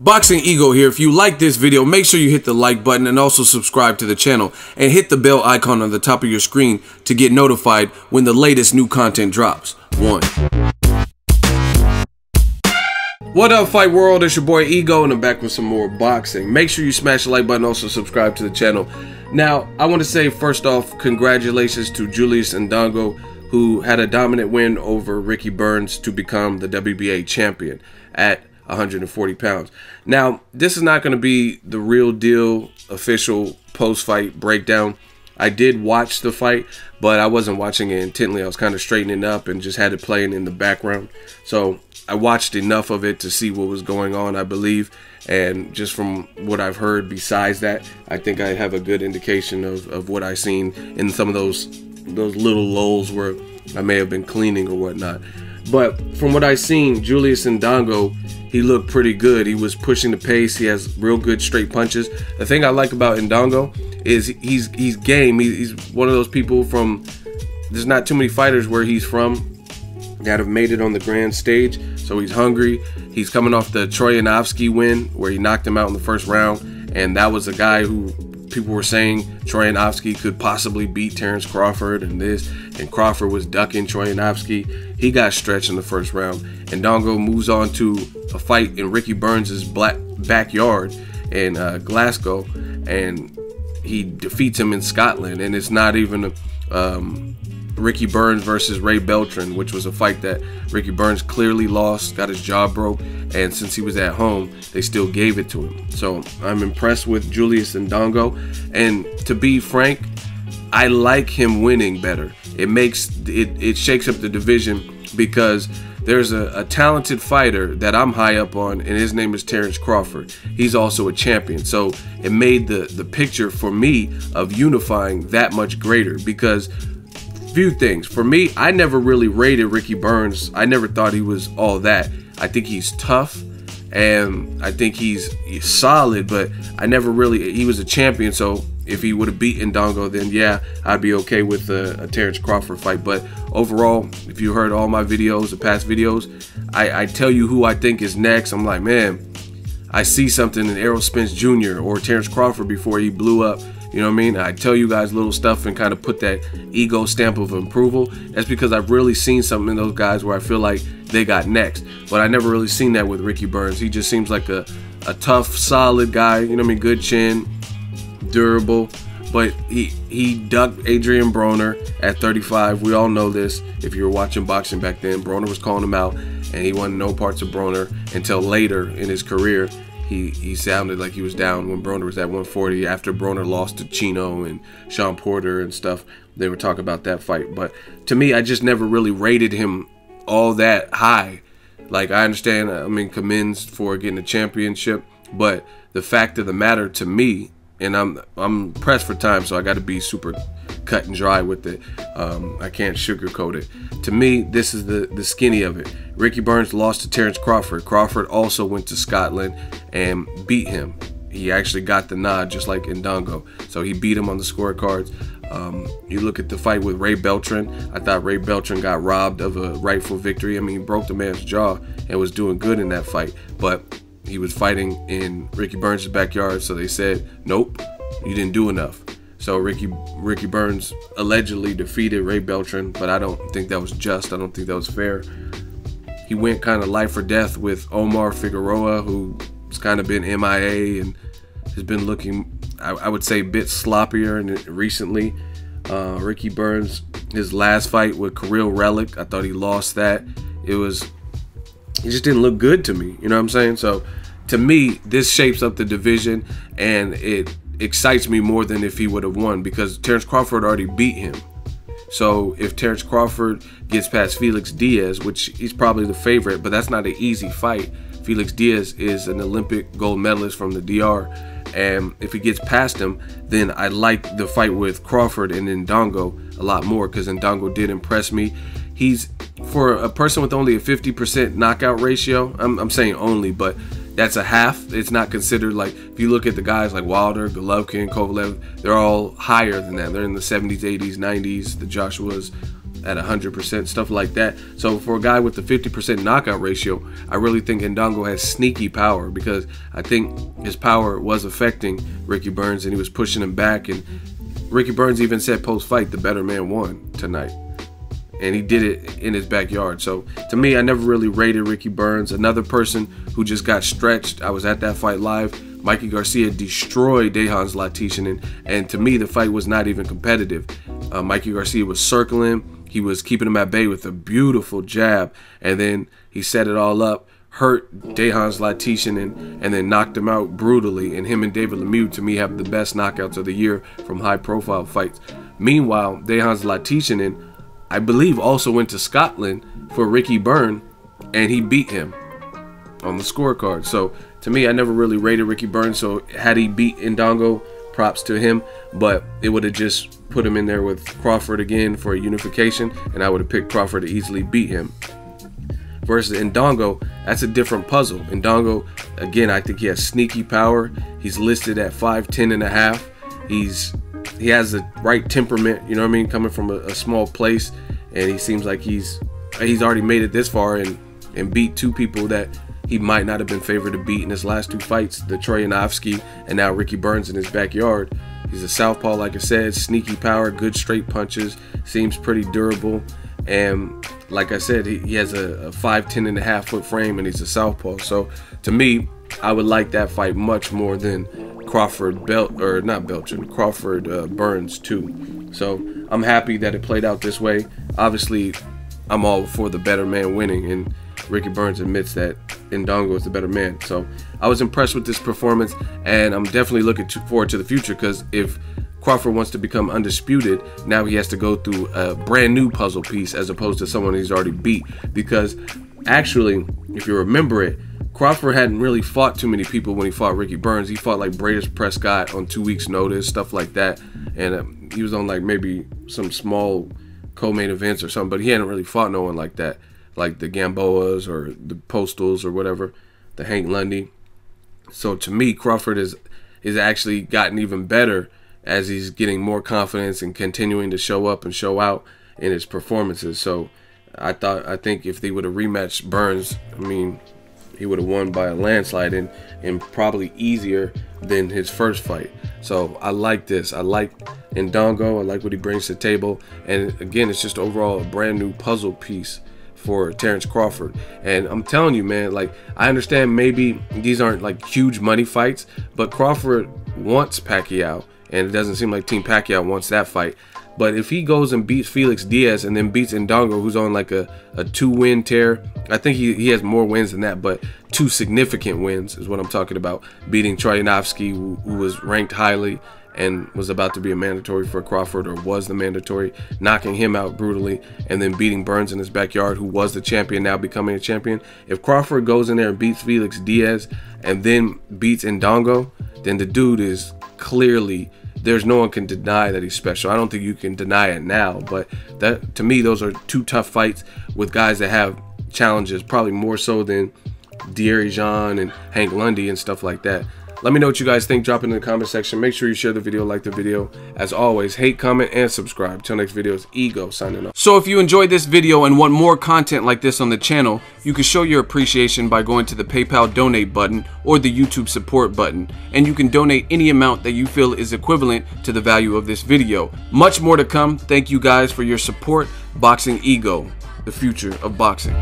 Boxing Ego here. If you like this video, make sure you hit the like button and also subscribe to the channel and hit the bell icon on the top of your screen to get notified when the latest new content drops. What up, fight world? It's your boy Ego and I'm back with some more boxing. Make sure you smash the like button, also subscribe to the channel. Now, I want to say first off, congratulations to Julius Indongo, who had a dominant win over Ricky Burns to become the WBA champion at 140 pounds. Now, this is not going to be the real deal official post-fight breakdown. I did watch the fight, but I wasn't watching it intently. I was kind of straightening up and just had it playing in the background. So I watched enough of it to see what was going on, I believe. And just from what I've heard besides that, I think I have a good indication of what I've seen in some of those little lulls where I may have been cleaning or whatnot. But from what I've seen, Julius Indongo, he looked pretty good. He was pushing the pace. He has real good straight punches. The thing I like about Indongo is he's game. He's one of those people from, there's not too many fighters where he's from that have made it on the grand stage. So he's hungry. He's coming off the Troyanovsky win where he knocked him out in the first round. And that was a guy who people were saying Troyanovsky could possibly beat Terence Crawford and this. And Crawford was ducking Troyanovsky. He got stretched in the first round. Indongo moves on to a fight in Ricky Burns' backyard in Glasgow, and he defeats him in Scotland. And it's not even Ricky Burns versus Ray Beltran, which was a fight that Ricky Burns clearly lost, got his jaw broke, and since he was at home, they still gave it to him. So I'm impressed with Julius Indongo, and to be frank, I like him winning better. It shakes up the division because there's a talented fighter that I'm high up on, and his name is Terence Crawford. He's also a champion. So it made the picture for me of unifying that much greater because few things. For me, I never really rated Ricky Burns. I never thought he was all that. I think he's tough and I think he's solid, but I never really, he was a champion, so if he would have beat Indongo, then yeah, I'd be okay with a Terence Crawford fight. But overall, if you heard all my videos, the past videos, I tell you who I think is next. I'm like, man, I see something in Errol Spence Jr. or Terence Crawford before he blew up. You know what I mean? I tell you guys little stuff and kind of put that ego stamp of approval. That's because I've really seen something in those guys where I feel like they got next. But I never really seen that with Ricky Burns. He just seems like a tough, solid guy. You know what I mean? Good chin, durable. But he ducked Adrian Broner at 35. We all know this. If you were watching boxing back then, Broner was calling him out, and he wanted no parts of Broner until later in his career. He sounded like he was down when Broner was at 140 after Broner lost to Chino and Sean Porter and stuff. They were talking about that fight. But to me, I just never really rated him all that high. Like, I understand, I mean, commends for getting a championship, but the fact of the matter to me, and I'm pressed for time, so I got to be super cut and dry with it. I can't sugarcoat it. To me, this is the skinny of it. Ricky Burns lost to Terence Crawford. Crawford also went to Scotland and beat him. He actually got the nod just like Indongo. So he beat him on the scorecards. You look at the fight with Ray Beltran. I thought Ray Beltran got robbed of a rightful victory. I mean, he broke the man's jaw and was doing good in that fight. But he was fighting in Ricky Burns' backyard, so they said, nope, you didn't do enough. So Ricky Burns allegedly defeated Ray Beltran, but I don't think that was just. I don't think that was fair. He went kind of life or death with Omar Figueroa, who's kind of been MIA and has been looking, I would say, a bit sloppier recently. Ricky Burns, his last fight with Kirill Relic, I thought he lost that. It just didn't look good to me. You know what I'm saying? So to me, this shapes up the division, and it excites me more than if he would have won because Terence Crawford already beat him. So if Terence Crawford gets past Felix Diaz, which he's probably the favorite, but that's not an easy fight. Felix Diaz is an Olympic gold medalist from the DR, and if he gets past him, then I like the fight with Crawford and Indongo a lot more because Indongo did impress me. He's, for a person with only a 50% knockout ratio, I'm saying only, but that's a half. It's not considered, like, if you look at the guys like Wilder, Golovkin, Kovalev, they're all higher than that. They're in the 70s, 80s, 90s, the Joshuas, at 100%, stuff like that. So for a guy with the 50% knockout ratio, I really think Indongo has sneaky power, because I think his power was affecting Ricky Burns and he was pushing him back. And Ricky Burns even said post-fight, the better man won tonight. And he did it in his backyard. So to me, I never really rated Ricky Burns. Another person who just got stretched, I was at that fight live, Mikey Garcia destroyed Dejan Zlaticanin, and to me the fight was not even competitive. Mikey Garcia was circling, he was keeping him at bay with a beautiful jab, and then he set it all up, hurt Dejan Zlaticanin, and then knocked him out brutally. And him and David Lemieux, to me, have the best knockouts of the year from high-profile fights. Meanwhile, Dejan Zlaticanin, I believe, also went to Scotland for Ricky Burns, and he beat him on the scorecard. So to me, I never really rated Ricky Burns. So had he beat Indongo, props to him, but it would have just put him in there with Crawford again for a unification, and I would have picked Crawford to easily beat him. Versus Indongo, that's a different puzzle. Indongo, again, I think he has sneaky power. He's listed at 5'10 and a half. He has the right temperament, you know what I mean, coming from a small place, and he seems like he's already made it this far and beat two people that he might not have been favored to beat in his last two fights, the Troyanovsky and now Ricky Burns in his backyard. He's a southpaw, like I said, sneaky power, good straight punches, seems pretty durable, and like I said, he has a 5'10 and a half foot frame, and he's a southpaw. So to me, I would like that fight much more than Crawford Burns too. So I'm happy that it played out this way. Obviously, I'm all for the better man winning, and Ricky Burns admits that Indongo is the better man. So I was impressed with this performance, and I'm definitely looking forward to the future, because if Crawford wants to become undisputed, now he has to go through a brand new puzzle piece as opposed to someone he's already beat. Because actually, if you remember it, Crawford hadn't really fought too many people when he fought Ricky Burns. He fought like Bradis Prescott on 2 weeks notice, stuff like that, and he was on like maybe some small co-main events or something, but he hadn't really fought no one like that, like the Gamboas or the Postals or whatever, the Hank Lundy. So to me, Crawford is actually gotten even better as he's getting more confidence and continuing to show up and show out in his performances. So I think if they would have rematched Burns, I mean, he would have won by a landslide and probably easier than his first fight. So I like this. I like Indongo. I like what he brings to the table. And again, it's just overall a brand new puzzle piece for Terence Crawford. And I'm telling you, man, like, I understand maybe these aren't like huge money fights, but Crawford wants Pacquiao, and it doesn't seem like Team Pacquiao wants that fight. But if he goes and beats Felix Diaz and then beats Indongo, who's on like a 2-win tear, I think he has more wins than that, but 2 significant wins is what I'm talking about. Beating Troyanovsky, who was ranked highly and was about to be a mandatory for Crawford, or was the mandatory, knocking him out brutally, and then beating Burns in his backyard, who was the champion, now becoming a champion. If Crawford goes in there and beats Felix Diaz and then beats Indongo, then the dude is clearly, there's no one can deny that he's special. I don't think you can deny it now, but that, to me, those are 2 tough fights with guys that have challenges, probably more so than Thierry Jean and Hank Lundy and stuff like that. Let me know what you guys think. Drop it in the comment section. Make sure you share the video, like the video. As always, hate, comment, and subscribe. Till next video, it's Ego signing off. So if you enjoyed this video and want more content like this on the channel, you can show your appreciation by going to the PayPal donate button or the YouTube support button. And you can donate any amount that you feel is equivalent to the value of this video. Much more to come. Thank you guys for your support. Boxing Ego, the future of boxing.